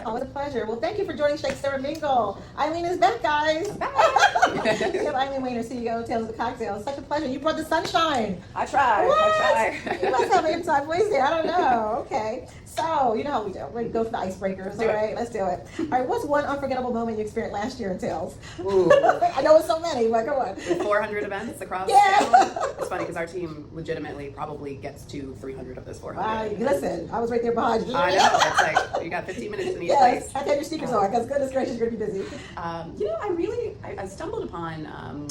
Oh, it's a pleasure. Well, thank you for joining Shakespeare and Mingle. Eileen is back, guys. We have Eileen Wayner, CEO, Tales of the Cocktail. Such a pleasure. You brought the sunshine. I tried. You must have an inside voice there. I don't know. Okay. So, you know how we do. We go for the icebreakers. All right, let's do it. All right, what's one unforgettable moment you experienced last year in Tales? Ooh. I know it's so many, but come on. 400 events across Yeah. town. It's funny because our team legitimately probably gets to 300 of those 400. Wow, listen, I was right there behind you. I know. It's like you got 15 minutes in each Yes, place. I have your sneakers on because goodness gracious, you're going to be busy. I stumbled upon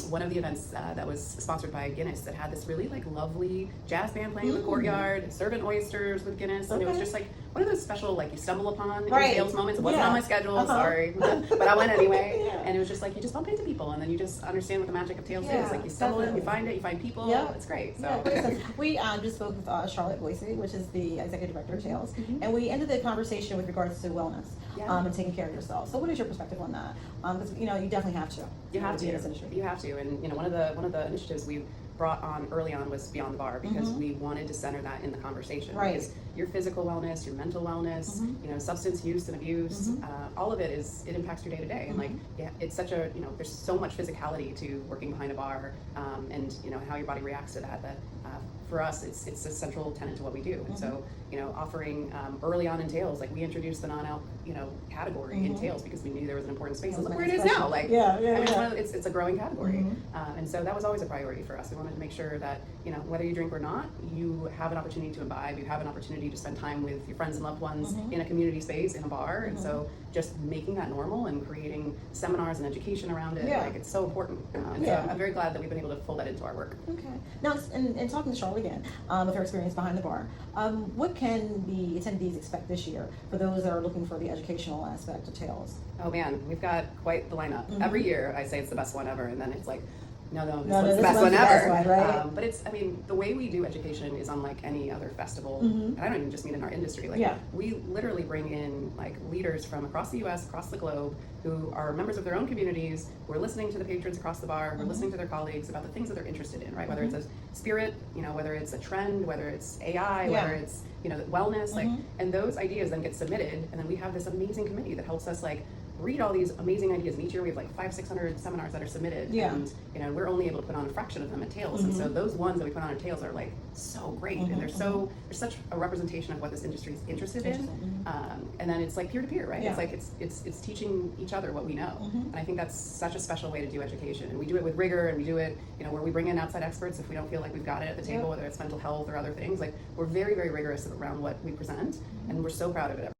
one of the events that was sponsored by Guinness that had this really like lovely jazz band playing in the courtyard, serving oysters with Guinness, and it was just like one of those special like you stumble upon in Tales moments. It wasn't on my schedule, sorry, but I went anyway, and it was just like you just bump into people and then you just understand what the magic of Tales is. Like you stumble in, you find people. It's great. So we just spoke with Charlotte Boise, which is the executive director of Tales, and we ended the conversation with regards to wellness and taking care of yourself. So what is your perspective on that? Because you definitely have to. You have to. In this industry. You have to, and one of the initiatives we brought on early on was Beyond the Bar because we wanted to center that in the conversation. Right. Because your physical wellness, your mental wellness, substance use and abuse, all of it impacts your day to day. And like, it's such a there's so much physicality to working behind a bar, and how your body reacts to that. That for us, it's a central tenet to what we do. And so offering early on in Tales, like we introduced the non-alc category in Tales because we knew there was an important space. And look where it is now. Like it's a growing category, and so that was always a priority for us. We wanted to make sure that whether you drink or not, you have an opportunity to imbibe, you have an opportunity to spend time with your friends and loved ones in a community space, in a bar, and so just making that normal and creating seminars and education around it, like it's so important. So I'm very glad that we've been able to fold that into our work. Okay. Now, and talking to Charlotte again, with her experience behind the bar, what can the attendees expect this year for those that are looking for the educational aspect of Tales? Oh man, we've got quite the lineup. Every year I say it's the best one ever, and then it's like, no, this one's the best one ever. Right? But the way we do education is unlike any other festival, and I don't even just mean in our industry. Like, we literally bring in like leaders from across the U.S., across the globe, who are members of their own communities, who are listening to the patrons across the bar, who are listening to their colleagues about the things that they're interested in, right? Whether it's a spirit, whether it's a trend, whether it's AI, whether it's wellness, like, and those ideas then get submitted, and then we have this amazing committee that helps us like read all these amazing ideas, and each year we have like 500-600 seminars that are submitted, and we're only able to put on a fraction of them at Tales, and so those ones that we put on at Tales are like so great, and there's such a representation of what this industry is interested in, and then it's like peer to peer, right? It's like it's teaching each other what we know, and I think that's such a special way to do education, and we do it with rigor, and we do it where we bring in outside experts if we don't feel like we've got it at the table, whether it's mental health or other things. Like we're very, very rigorous around what we present, and we're so proud of it.